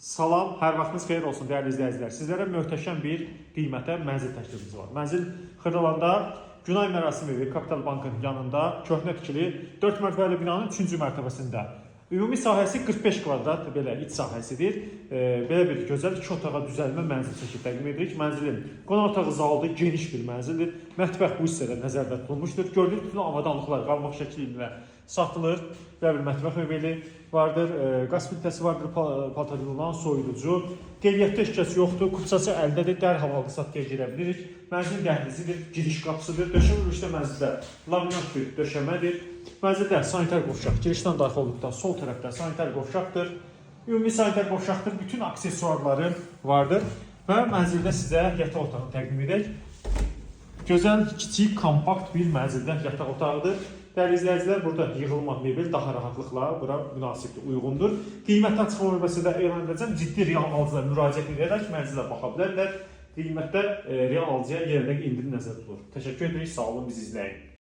Salam, hər vaxtınız xeyir olsun dəyərli izləyicilər. Sizlərə möhtəşəm bir qiymətə mənzil təklifimiz var. Mənzil Xırdalanda Günay Mərasimi Kapital Bankın yanında köhnə tikili 4 mərtəbəli binanın 3-cü mərtəbəsində. Ümumi sahəsi 45 kvadrat belə iç sahəsidir. Belə bir gözəl 2 otağa düzəlmə mənzil çəkib təqdim edirik. Mənzilin qonaq otağı zalı geniş bir mənzildir. Mətbəx bu hissədə nəzərdə tutulmuşdur. Gördüyünüz bütün avadanlıqlar qalmaq şəkli ilə satılır. Belə bir mətbəx mebeli vardır. Qaz plitəsi vardır, paltarlanan soyuducu. Qeydiyyatda işgəsi yoxdur. Kupçası əldədir. Dərhal alqı-satqıya girə bilirik. Mənzilin dəhlizidir, giriş qapısıdır. Döşəmə yürüşdə mənzildə laminat bir döşəmədir. Mənzildə sanitar qovşaq, girişdən daxil olduqda sol tərəfdə sanitar qovşaqdır. Ümumi sanitar qovşaqdır, bütün aksesuarları vardır. Və mənzildə sizə yataq otağı təqdim edək. Gözəl, kiçik, kompakt bir mənzildə yataq otağıdır. Dəyərli izləyicilər, burada yığılma mebel daha rahatlıqla bura münasibdir, uyğundur. Qiymətli açıqlama bölməsində elan edəcəm. Ciddi real alıcılar müraciət edərək mənzilə baxa bilərlər. Qiymətdə real alıcıya yerində indirim nəzərdə tutulur. Təşəkkür edirik, sağ olun, bizi izləyin.